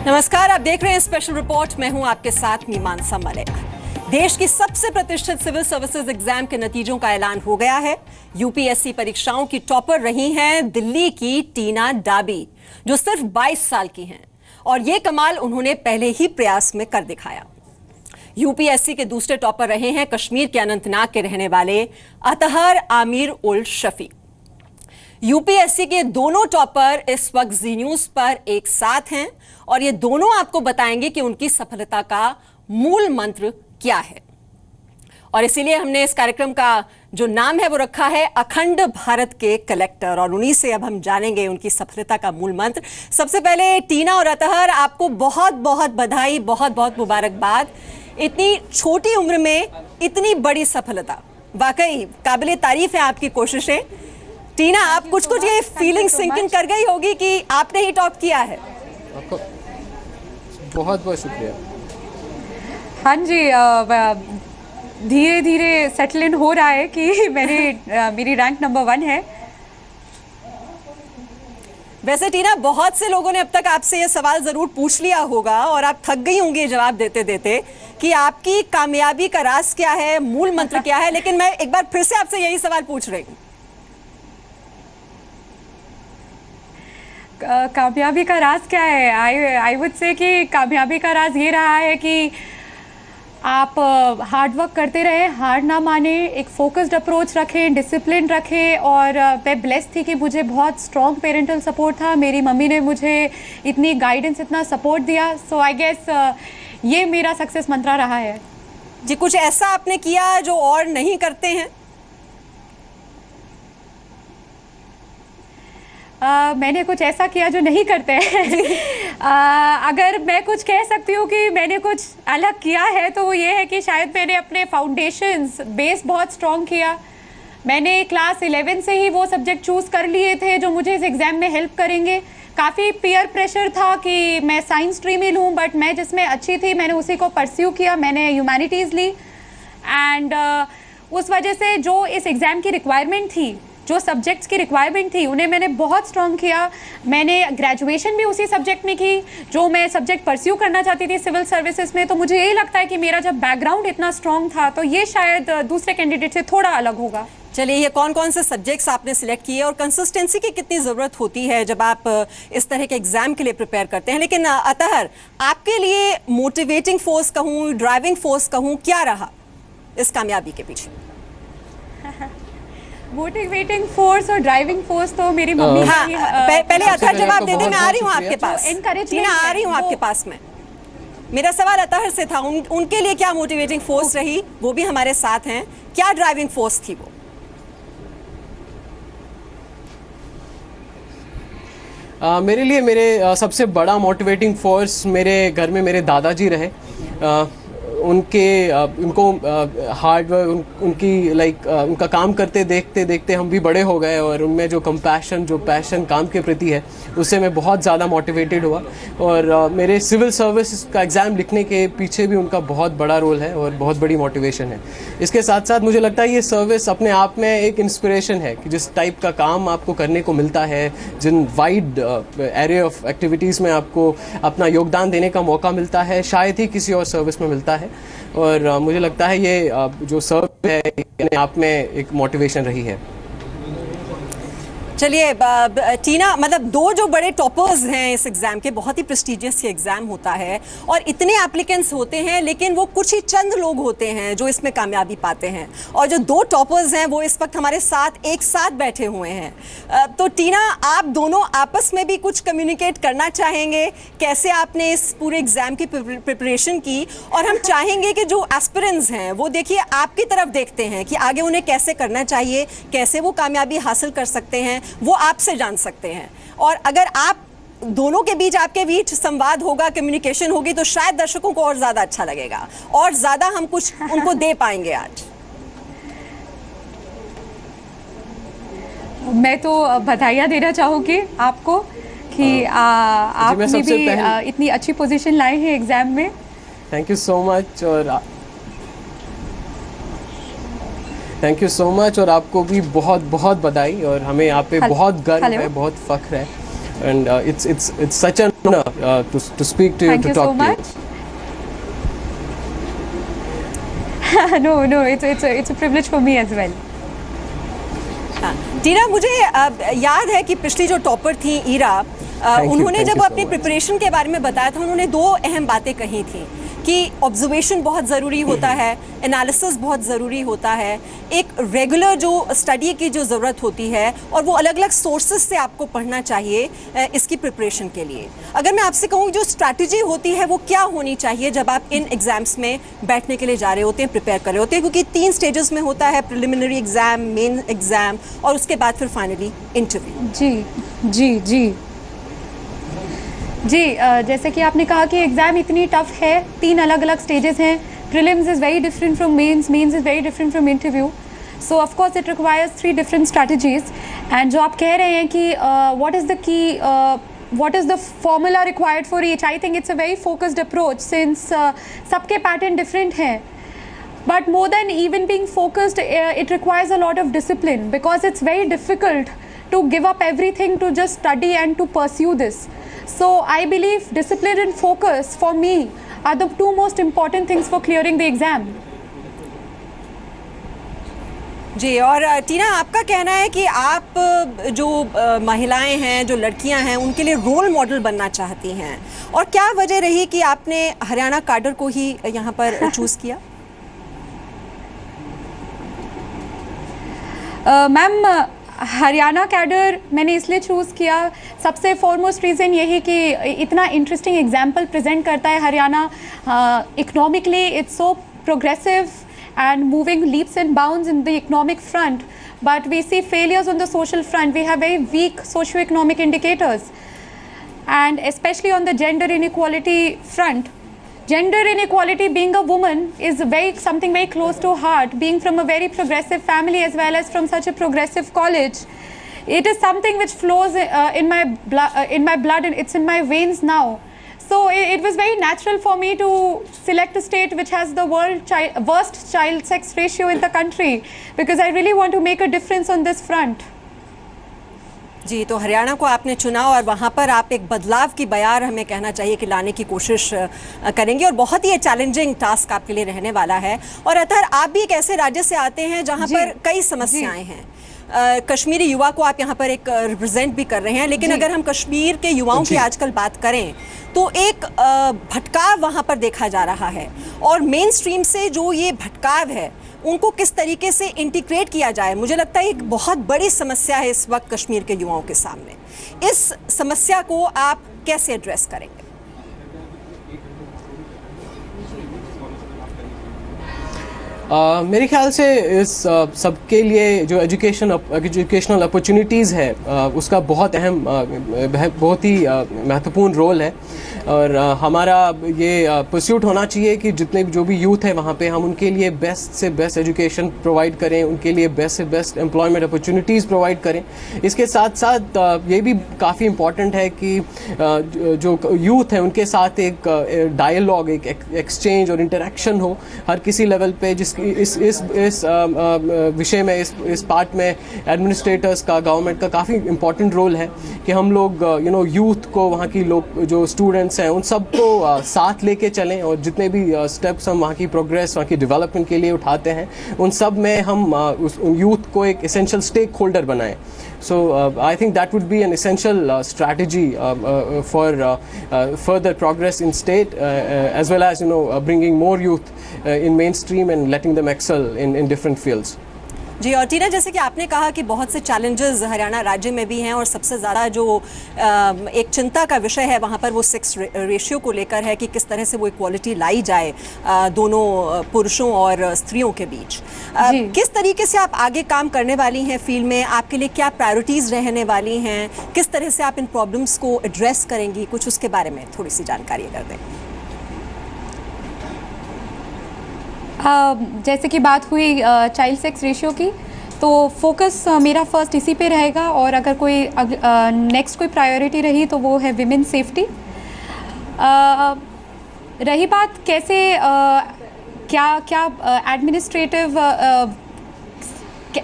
नमस्कार, आप देख रहे हैं स्पेशल रिपोर्ट। मैं हूं आपके साथ मीमांसा मलिक। देश की सबसे प्रतिष्ठित सिविल सर्विसेज एग्जाम के नतीजों का ऐलान हो गया है। यूपीएससी परीक्षाओं की टॉपर रही हैं दिल्ली की टीना डाबी, जो सिर्फ 22 साल की हैं, और ये कमाल उन्होंने पहले ही प्रयास में कर दिखाया। यूपीएससी के दूसरे टॉपर रहे हैं कश्मीर के अनंतनाग के रहने वाले अतहर आमिर उल शफी। यूपीएससी के दोनों टॉपर इस वक्त जी न्यूज पर एक साथ हैं और ये दोनों आपको बताएंगे कि उनकी सफलता का मूल मंत्र क्या है। और इसीलिए हमने इस कार्यक्रम का जो नाम है वो रखा है अखंड भारत के कलेक्टर, और उन्हीं से अब हम जानेंगे उनकी सफलता का मूल मंत्र। सबसे पहले टीना और अतहर, आपको बहुत बहुत बधाई, बहुत बहुत मुबारकबाद। इतनी छोटी उम्र में इतनी बड़ी सफलता, वाकई काबिले तारीफ है आपकी कोशिशें। टीना, आप कुछ ये फीलिंग सिंकिंग कर गई होगी कि आपने ही टॉप किया है। आपको बहुत बहुत शुक्रिया। हाँ जी, धीरे धीरे सेटल इन हो रहा है कि मेरी रैंक नंबर 1 है। वैसे टीना, बहुत से लोगों ने अब तक आपसे ये सवाल जरूर पूछ लिया होगा और आप थक गई होंगी जवाब देते देते कि आपकी कामयाबी का राज क्या है, मूल मंत्र क्या है, लेकिन मैं एक बार फिर से आपसे यही सवाल पूछ रही हूँ। कामयाबी का राज क्या है? आई वुड से कि कामयाबी का राज ये रहा है कि आप हार्ड वर्क करते रहें, हार ना माने, एक फोकस्ड अप्रोच रखें, डिसिप्लिन रखें। और मैं ब्लेस्ड थी कि मुझे बहुत स्ट्रॉन्ग पेरेंटल सपोर्ट था। मेरी मम्मी ने मुझे इतनी गाइडेंस, इतना सपोर्ट दिया। सो आई गेस ये मेरा सक्सेस मंत्रा रहा है जी। कुछ ऐसा आपने किया जो और नहीं करते हैं? मैंने कुछ ऐसा किया जो नहीं करते हैं। अगर मैं कुछ कह सकती हूँ कि मैंने कुछ अलग किया है तो वो ये है कि शायद मैंने अपने फाउंडेशंस, बेस बहुत स्ट्रॉन्ग किया। मैंने क्लास 11 से ही वो सब्जेक्ट चूज़ कर लिए थे जो मुझे इस एग्ज़ाम में हेल्प करेंगे। काफ़ी पीयर प्रेशर था कि मैं साइंस स्ट्रीम ही लूँ, बट मैं जिसमें अच्छी थी मैंने उसी को परस्यू किया। मैंने ह्यूमैनिटीज़ ली एंड उस वजह से जो इस एग्ज़ाम की रिक्वायरमेंट थी, जो सब्जेक्ट्स की रिक्वायरमेंट थी, उन्हें मैंने बहुत स्ट्रॉन्ग किया। मैंने ग्रेजुएशन भी उसी सब्जेक्ट में की जो मैं सब्जेक्ट परस्यू करना चाहती थी सिविल सर्विसेज में। तो मुझे यही लगता है कि मेरा जब बैकग्राउंड इतना स्ट्रॉन्ग था तो ये शायद दूसरे कैंडिडेट से थोड़ा अलग होगा। चलिए, ये कौन कौन से सब्जेक्ट्स आपने सिलेक्ट किए और कंसिस्टेंसी की कितनी ज़रूरत होती है जब आप इस तरह के एग्जाम के लिए प्रिपेयर करते हैं? लेकिन अतहर, आपके लिए मोटिवेटिंग फोर्स कहूँ, ड्राइविंग फोर्स कहूँ, क्या रहा इस कामयाबी के पीछे? मोटिवेटिंग फोर्स और ड्राइविंग फोर्स तो मेरी मम्मी हाँ, पहले अतहर जवाब दे दे। मैं आ रही हूँ आपके पास, टीना आ रही हूँ आपके पास में। मेरा सवाल अतहर से था, उनके लिए क्या मोटिवेटिंग फोर्स रही? वो भी हमारे साथ हैं। क्या ड्राइविंग फोर्स थी वो? मेरे लिए मेरे सबसे बड़ा मोटिवेटिंग फोर्स मेरे घर में मेरे दादाजी रहे। उनको हार्ड वर्क, उनकी उनका काम करते देखते देखते हम भी बड़े हो गए, और उनमें जो कंपैशन, जो पैशन काम के प्रति है, उससे मैं बहुत ज़्यादा मोटिवेटेड हुआ। और मेरे सिविल सर्विस का एग्ज़ाम लिखने के पीछे भी उनका बहुत बड़ा रोल है और बहुत बड़ी मोटिवेशन है। इसके साथ साथ मुझे लगता है ये सर्विस अपने आप में एक इंस्पिरेशन है कि जिस टाइप का काम आपको करने को मिलता है, जिन वाइड एरिया ऑफ एक्टिविटीज़ में आपको अपना योगदान देने का मौका मिलता है, शायद ही किसी और सर्विस में मिलता है। और मुझे लगता है ये जो सर्व है अपने आप में एक मोटिवेशन रही है। चलिए टीना, मतलब दो जो बड़े टॉपर्स हैं इस एग्जाम के, बहुत ही प्रेस्टिजियस ये एग्जाम होता है और इतने एप्लीकेंट्स होते हैं, लेकिन वो कुछ ही चंद लोग होते हैं जो इसमें कामयाबी पाते हैं। और जो दो टॉपर्स हैं वो इस वक्त हमारे साथ एक साथ बैठे हुए हैं। तो टीना, आप दोनों आपस में भी कुछ कम्युनिकेट करना चाहेंगे? कैसे आपने इस पूरे एग्जाम की प्रिपरेशन की? और हम चाहेंगे कि जो एस्पिरेंट्स हैं वो देखिए आपकी तरफ देखते हैं कि आगे उन्हें कैसे करना चाहिए, कैसे वो कामयाबी हासिल कर सकते हैं, वो आपसे जान सकते हैं। और अगर आप दोनों के बीच, आपके बीच संवाद होगा, कम्युनिकेशन होगी, तो शायद दर्शकों को और ज्यादा अच्छा लगेगा और ज्यादा हम कुछ उनको दे पाएंगे आज। मैं तो बधाइयाँ देना चाहूँगी आपको कि आपने भी इतनी अच्छी पोजीशन लाए हैं एग्जाम में। Thank you so much. और थैंक यू सो मच, और आपको भी बहुत बहुत बधाई। और हमें आप पे बहुत गर्व है, बहुत फख्र है। and it's such an honor to speak to you, Thank to you so talk to much. No, it's a privilege for me as well. हाँ, टीना, मुझे याद है कि पिछली जो टॉपर थी ईरा, उन्होंने thank जब you so अपनी much. प्रिपरेशन के बारे में बताया था, उन्होंने दो अहम बातें कही थी कि ऑब्जर्वेशन बहुत ज़रूरी होता है, एनालिसिस बहुत ज़रूरी होता है, एक रेगुलर जो स्टडी की जो ज़रूरत होती है, और वो अलग अलग सोर्सेज से आपको पढ़ना चाहिए इसकी प्रिपरेशन के लिए। अगर मैं आपसे कहूँ जो स्ट्रैटेजी होती है वो क्या होनी चाहिए जब आप इन एग्ज़ाम्स में बैठने के लिए जा रहे होते हैं, प्रिपेयर कर रहे होते हैं, क्योंकि 3 स्टेजेस में होता है, प्रिलिमिनरी एग्ज़ाम, मेन एग्ज़ाम और उसके बाद फिर फाइनली इंटरव्यू। जी, जैसे कि आपने कहा कि एग्ज़ाम इतनी टफ है, 3 अलग अलग स्टेजेस हैं। Prelims is very different from mains is very different from interview, so of course it requires 3 different strategies. And जो आप कह रहे हैं कि what is the key, what is the formula required for each, I think it's a very focused approach since सबके pattern different हैं. But more than even being focused, it requires a lot of discipline because it's very difficult to give up everything to just study and to pursue this. So I believe discipline and focus for me are the 2 most important things for clearing the exam. जी, और टीना, आपका कहना है कि आप जो महिलाएं हैं, जो लड़कियां हैं, उनके लिए रोल मॉडल बनना चाहती हैं, और क्या वजह रही कि आपने हरियाणा कैडर को ही यहाँ पर चूज़ किया? मैम, हरियाणा कैडर मैंने इसलिए चूज़ किया, सबसे फॉरमोस्ट रीज़न यही कि इतना इंटरेस्टिंग एग्जाम्पल प्रेजेंट करता है Haryana. Economically it's so progressive and moving leaps and bounds in the economic front, but we see failures on the social front. We have very weak socio-economic indicators, and especially on the gender inequality front. Gender inequality, being a woman, is something very close to heart. Being from a very progressive family as well as from such a progressive college, it is something which flows in my blood, and it's in my veins now. So it was very natural for me to select a state which has the worst child sex ratio in the country, because I really want to make a difference on this front. जी, तो हरियाणा को आपने चुना और वहाँ पर आप एक बदलाव की बयार, हमें कहना चाहिए कि लाने की कोशिश करेंगे, और बहुत ही चैलेंजिंग टास्क आपके लिए रहने वाला है। और अतः आप भी एक ऐसे राज्य से आते हैं जहाँ पर कई समस्याएं हैं। कश्मीरी युवा को आप यहाँ पर एक रिप्रेजेंट भी कर रहे हैं, लेकिन अगर हम कश्मीर के युवाओं की आजकल बात करें तो एक भटकाव वहाँ पर देखा जा रहा है, और मेन स्ट्रीम से जो ये भटकाव है उनको किस तरीके से इंटीग्रेट किया जाए, मुझे लगता है एक बहुत बड़ी समस्या है इस वक्त कश्मीर के युवाओं के सामने। इस समस्या को आप कैसे एड्रेस करेंगे? मेरे ख्याल से इस सबके लिए जो एजुकेशनल अपॉर्चुनिटीज़ है उसका बहुत अहम, बहुत ही महत्वपूर्ण रोल है, और हमारा ये परस्यूट होना चाहिए कि जितने जो भी यूथ है वहाँ पे हम उनके लिए बेस्ट से बेस्ट एजुकेशन प्रोवाइड करें, उनके लिए बेस्ट से बेस्ट एम्प्लॉयमेंट अपॉर्चुनिटीज़ प्रोवाइड करें। इसके साथ साथ ये भी काफ़ी इम्पॉर्टेंट है कि जो यूथ है उनके साथ एक डायलॉग, एक एक्सचेंज और इंटरेक्शन हो हर किसी लेवल पे, इस विषय में, इस पार्ट में एडमिनिस्ट्रेटर्स का, गवर्नमेंट का काफ़ी इम्पोर्टेंट रोल है कि हम लोग यूथ को, वहाँ की लोग जो स्टूडेंट्स हैं उन सबको साथ लेके चलें, और जितने भी स्टेप्स हम वहाँ की प्रोग्रेस, वहाँ की डेवलपमेंट के लिए उठाते हैं, उन सब में हम उस यूथ को एक एसेंशियल स्टेक होल्डर बनाएं। So I think that would be an essential strategy for further progress in state, as well as bringing more youth in mainstream and letting them excel in different fields. जी, और टीना, जैसे कि आपने कहा कि बहुत से challenges Haryana राज्य में भी हैं, और सबसे ज़्यादा जो एक चिंता का विषय है वहाँ पर वो सेक्स रेशियो को लेकर है कि किस तरह से वो इक्वालिटी लाई जाए दोनों पुरुषों और स्त्रियों के बीच। किस तरीके से आप आगे काम करने वाली हैं फील्ड में? आपके लिए क्या प्रायोरिटीज़ रहने वाली हैं? किस तरह से आप इन प्रॉब्लम्स को एड्रेस करेंगी? कुछ उसके बारे में थोड़ी सी जानकारी अगर दें। जैसे कि बात हुई चाइल्ड सेक्स रेशियो की, तो फोकस मेरा फर्स्ट इसी पे रहेगा, और अगर कोई नेक्स्ट कोई प्रायोरिटी रही तो वो है विमेन सेफ्टी। रही बात कैसे क्या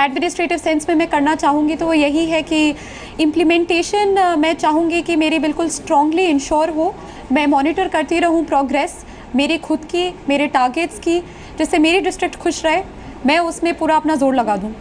एडमिनिस्ट्रेटिव सेंस में मैं करना चाहूँगी, तो वो यही है कि इम्प्लीमेंटेशन मैं चाहूँगी कि मेरी बिल्कुल स्ट्रांगली इंश्योर हो, मैं मॉनिटर करती रहूँ प्रोग्रेस मेरी खुद की, मेरे टारगेट्स की, जिससे मेरी डिस्ट्रिक्ट खुश रहे, मैं उसमें पूरा अपना जोर लगा दूँ।